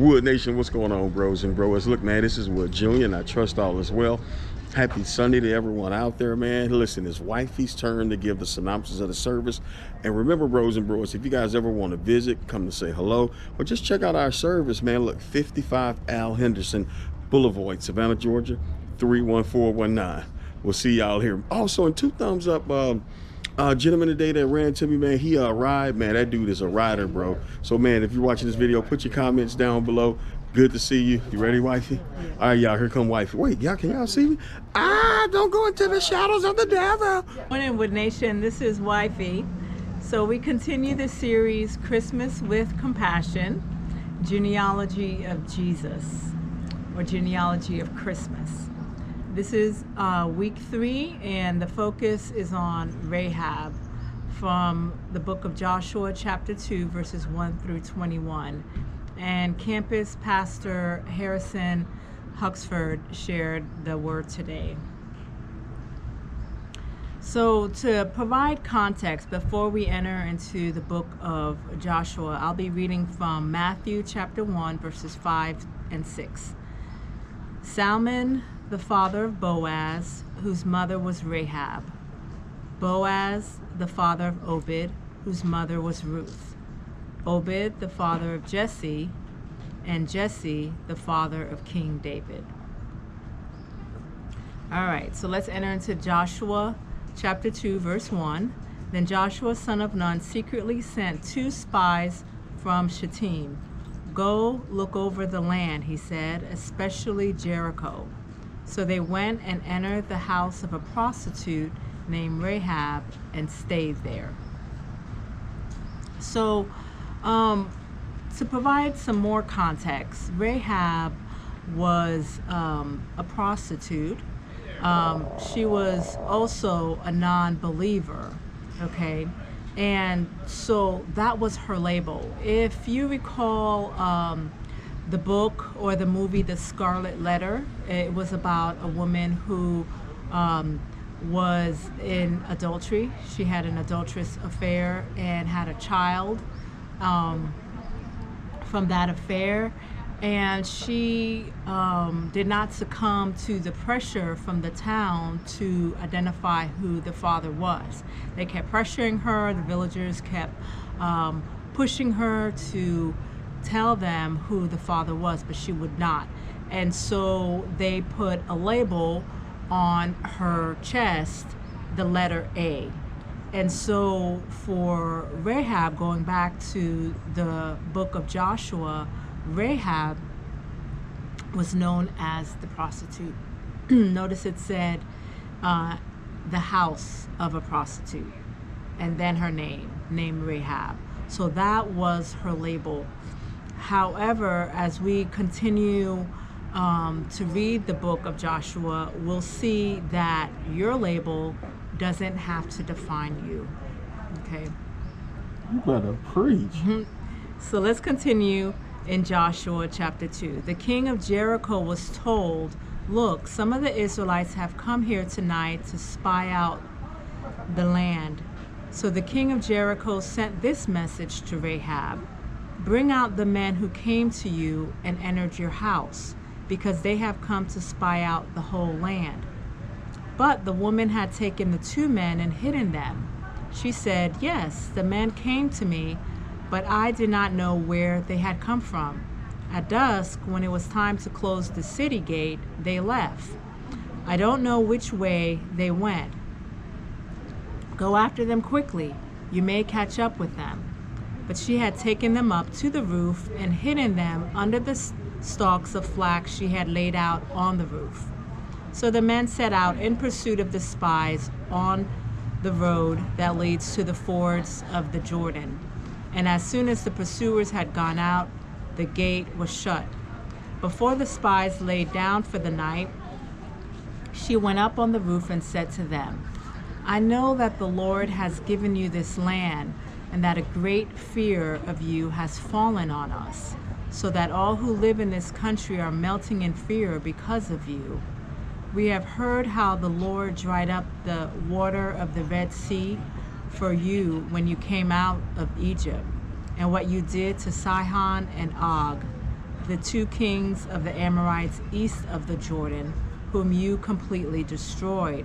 Wood Nation, what's going on, bros and bros? Look, man, this is Wood Jr., and I trust all is well. Happy Sunday to everyone out there, man. Listen, it's wifey's turn to give the synopsis of the service. And remember, bros and bros, if you guys ever want to visit, come to say hello, or just check out our service, man. Look, 55 Al Henderson Boulevard, Savannah, Georgia, 31419. We'll see y'all here. Also, and 2 thumbs up, gentleman today that ran to me, man, he arrived, man. That dude is a rider, bro. So, man, if you're watching this video, put your comments down below. Good to see you. You ready, wifey? Yeah. All right, y'all, here come wifey. Wait, y'all, can y'all see me? Don't go into the shadows of the devil. Morning, Wood Nation. This is wifey. So we continue the series Christmas with Compassion, Genealogy of Jesus, or Genealogy of Christmas. This is week 3, and the focus is on Rahab from the book of Joshua, chapter 2, verses 1 through 21. And campus pastor Harrison Huxford shared the word today. So to provide context before we enter into the book of Joshua, I'll be reading from Matthew chapter 1, verses 5 and 6. Salmon, the father of Boaz, whose mother was Rahab. Boaz, the father of Obed, whose mother was Ruth. Obed, the father of Jesse, and Jesse, the father of King David. All right, so let's enter into Joshua chapter 2, verse 1. Then Joshua, son of Nun, secretly sent 2 spies from Shittim. Go look over the land, he said, especially Jericho. So they went and entered the house of a prostitute named Rahab and stayed there. So, to provide some more context, Rahab was a prostitute. She was also a non-believer, okay? And so that was her label. If you recall the book or the movie The Scarlet Letter, it was about a woman who was in adultery. She had an adulterous affair and had a child from that affair, and she did not succumb to the pressure from the town to identify who the father was. They kept pressuring her, the villagers kept pushing her to tell them who the father was, but she would not. And so they put a label on her chest, the letter A. And so for Rahab, going back to the book of Joshua, Rahab was known as the prostitute. Notice it said the house of a prostitute, and then her name, named Rahab. So that was her label. However, as we continue to read the book of Joshua, we'll see that your label doesn't have to define you, okay? You better preach. So let's continue in Joshua chapter 2. The king of Jericho was told, look, some of the Israelites have come here tonight to spy out the land. So the king of Jericho sent this message to Rahab: bring out the men who came to you and entered your house, because they have come to spy out the whole land. But the woman had taken the 2 men and hidden them. She said, yes, the men came to me, but I did not know where they had come from. At dusk, when it was time to close the city gate, they left. I don't know which way they went. Go after them quickly. You may catch up with them. But she had taken them up to the roof and hidden them under the stalks of flax she had laid out on the roof. So the men set out in pursuit of the spies on the road that leads to the fords of the Jordan. And as soon as the pursuers had gone out, the gate was shut. Before the spies lay down for the night, she went up on the roof and said to them, I know that the Lord has given you this land, and that a great fear of you has fallen on us, so that all who live in this country are melting in fear because of you. We have heard how the Lord dried up the water of the Red Sea for you when you came out of Egypt, and what you did to Sihon and Og, the two kings of the Amorites east of the Jordan, whom you completely destroyed.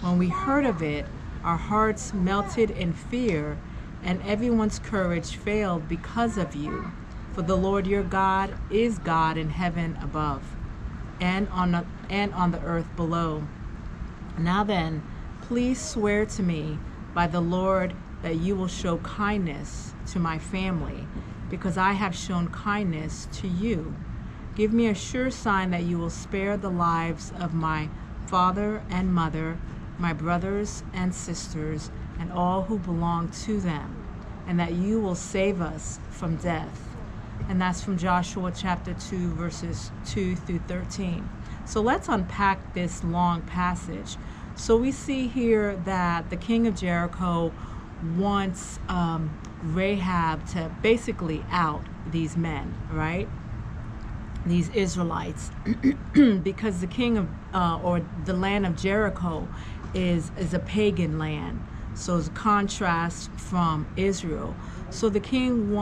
When we heard of it, our hearts melted in fear, and everyone's courage failed because of you. For the Lord your God is God in heaven above, and on the earth below. Now then, please swear to me by the Lord that you will show kindness to my family, because I have shown kindness to you. Give me a sure sign that you will spare the lives of my father and mother, my brothers and sisters, and all who belong to them, and that you will save us from death. And that's from Joshua chapter 2, verses 2 through 13. So let's unpack this long passage. So we see here that the king of Jericho wants Rahab to basically out these men, right? These Israelites, because the king of or the land of Jericho is a pagan land. So it's a contrast from Israel. So the king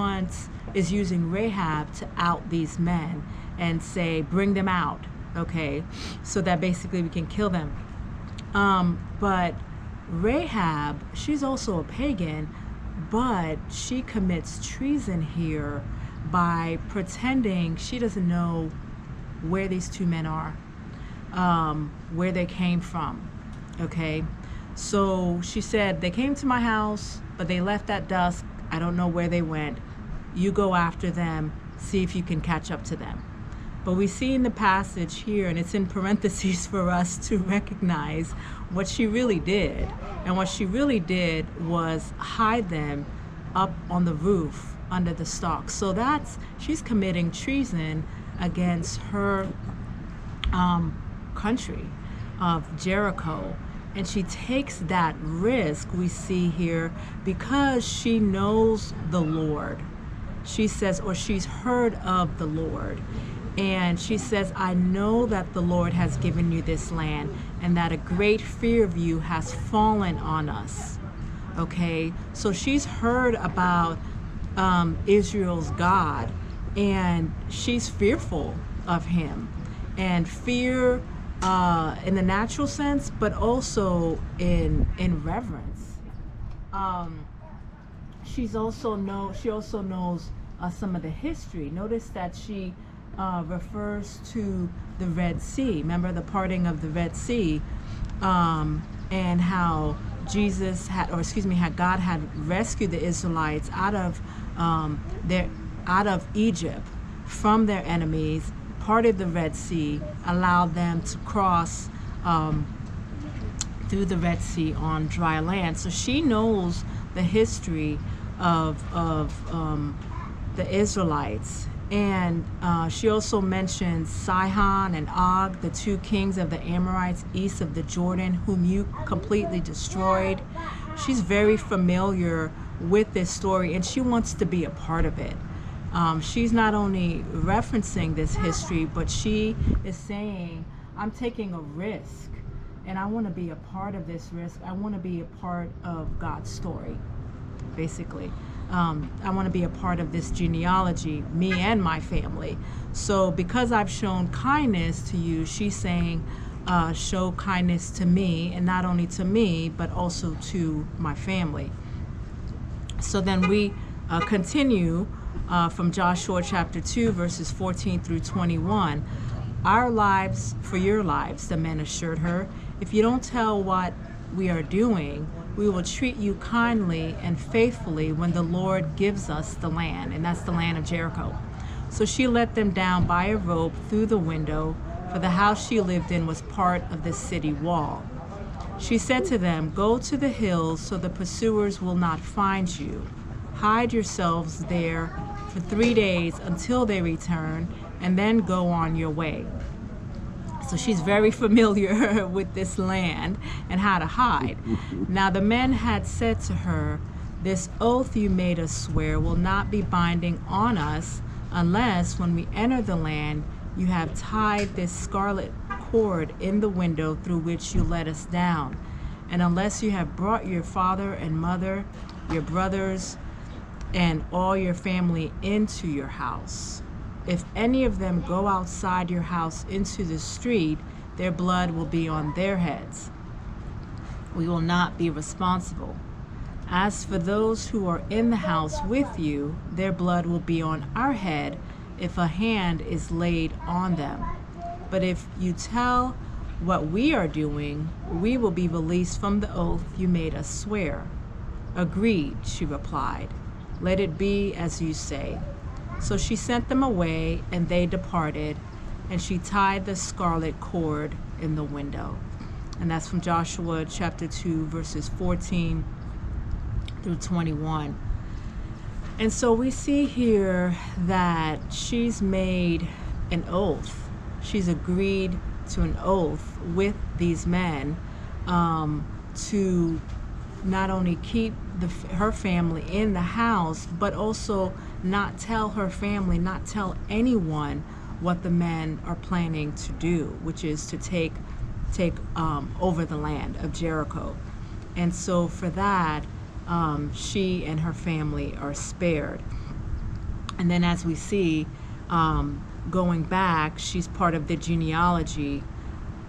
is using Rahab to out these men and say, bring them out, okay? So that basically we can kill them. But Rahab, she's also a pagan, but she commits treason here by pretending she doesn't know where these two men are, where they came from, okay? So she said, they came to my house, but they left at dusk. I don't know where they went. You go after them, see if you can catch up to them. But we see in the passage here, and it's in parentheses for us to recognize what she really did. And what she really did was hide them up on the roof under the stalks. So she's committing treason against her country of Jericho. And she takes that risk, we see here, because she knows the Lord. She says, or she's heard of the Lord. And she says, I know that the Lord has given you this land, and that a great fear of you has fallen on us. Okay, so she's heard about Israel's God, and she's fearful of him. And fear in the natural sense, but also in reverence. She also knows some of the history. Notice that she refers to the Red Sea. Remember the parting of the Red Sea, and how how God had rescued the Israelites out of Egypt from their enemies, parted the Red Sea, allowed them to cross through the Red Sea on dry land. So she knows the history of the Israelites. And she also mentions Sihon and Og, the two kings of the Amorites east of the Jordan, whom you completely destroyed. She's very familiar with this story, and she wants to be a part of it. She's not only referencing this history, but she is saying, I'm taking a risk, and I want to be a part of this risk. I want to be a part of God's story, basically. I want to be a part of this genealogy, me and my family. So because I've shown kindness to you, she's saying, show kindness to me, and not only to me, but also to my family. So then we continue from Joshua chapter 2, verses 14 through 21. Our lives for your lives, the men assured her. If you don't tell what we are doing, we will treat you kindly and faithfully when the Lord gives us the land, and that's the land of Jericho. So she let them down by a rope through the window, for the house she lived in was part of the city wall. She said to them, go to the hills so the pursuers will not find you. Hide yourselves there for 3 days until they return, and then go on your way. So she's very familiar with this land and how to hide. Now the men had said to her, this oath you made us swear will not be binding on us unless when we enter the land you have tied this scarlet cord in the window through which you let us down, and unless you have brought your father and mother, your brothers, and all your family into your house. if any of them go outside your house into the street, their blood will be on their heads. We will not be responsible. As for those who are in the house with you, their blood will be on our head if a hand is laid on them. But if you tell what we are doing, we will be released from the oath you made us swear. Agreed, she replied. Let it be as you say. So she sent them away, and they departed, and she tied the scarlet cord in the window. And that's from Joshua chapter 2, verses 14 through 21. And so we see here that she's made an oath. She's agreed to an oath with these men to not only keep her family in the house, but also not tell her family, not tell anyone what the men are planning to do, which is to take over the land of Jericho. And so for that, she and her family are spared. And then as we see, going back, she's part of the genealogy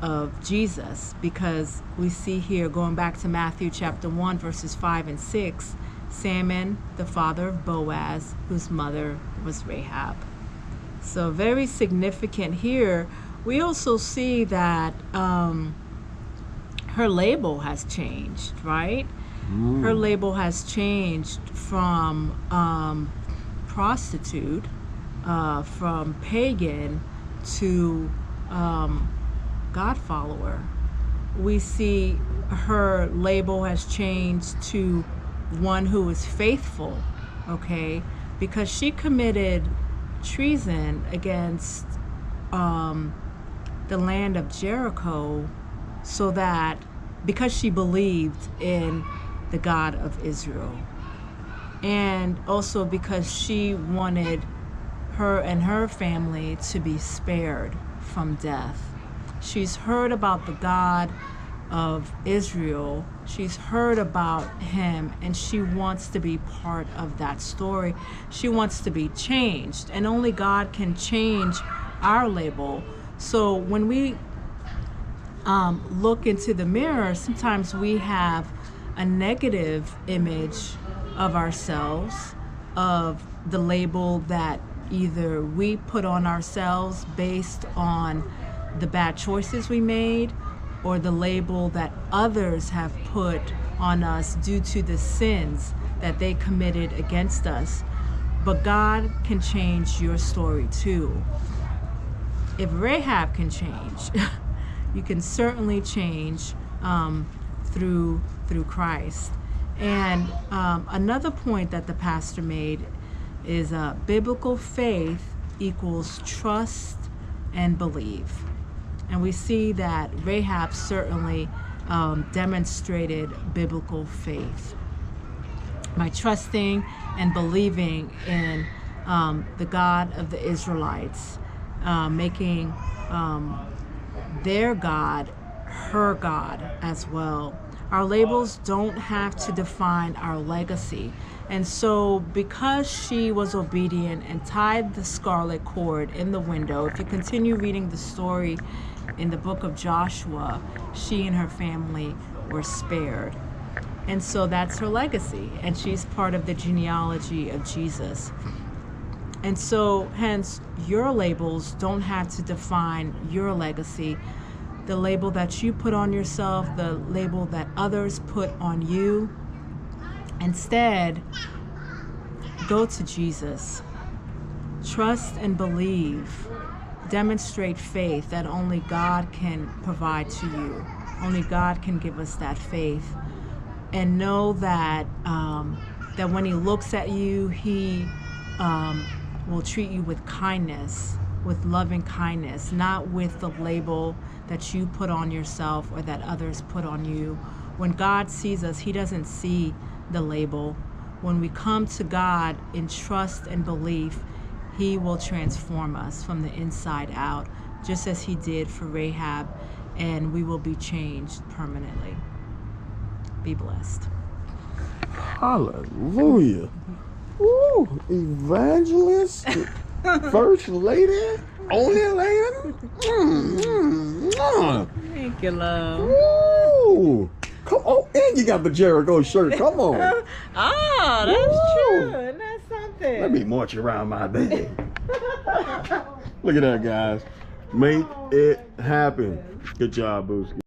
of Jesus, because we see here, going back to Matthew chapter 1, verses 5 and 6, Salmon, the father of Boaz, whose mother was Rahab. So very significant here. We also see that her label has changed, right? Her label has changed from prostitute, from pagan to God follower. We see her label has changed to one who is faithful, okay? Because she committed treason against the land of Jericho, so that because she believed in the God of Israel, and also because she wanted her and her family to be spared from death. She's heard about the God of Israel. She's heard about him, and she wants to be part of that story. She wants to be changed, and only God can change our label. So when we look into the mirror, sometimes we have a negative image of ourselves, of the label that either we put on ourselves based on the bad choices we made, or the label that others have put on us due to the sins that they committed against us. But God can change your story too. If Rahab can change, you can certainly change through Christ. And another point that the pastor made is biblical faith equals trust and believe. And we see that Rahab certainly demonstrated biblical faith by trusting and believing in the God of the Israelites, making their God her God as well. Our labels don't have to define our legacy. And so because she was obedient and tied the scarlet cord in the window, if you continue reading the story in the book of Joshua, she and her family were spared. And so that's her legacy, and she's part of the genealogy of Jesus. And so hence your labels don't have to define your legacy. The label that you put on yourself, the label that others put on you. Instead, go to Jesus. Trust and believe. Demonstrate faith that only God can provide to you. Only God can give us that faith. And know that that when he looks at you, he will treat you with kindness, with loving kindness, not with the label that you put on yourself or that others put on you. When God sees us, he doesn't see the label. When we come to God in trust and belief, he will transform us from the inside out, just as he did for Rahab, and we will be changed permanently. Be blessed. Hallelujah. Ooh, evangelist. First lady, only lady. Thank you, love. Ooh. Come on, and you got the Jericho shirt. Come on. Ah, that's Woo. true. Isn't that something? Let me march around my day. Look at that, guys. Make it happen. Good job, Booski.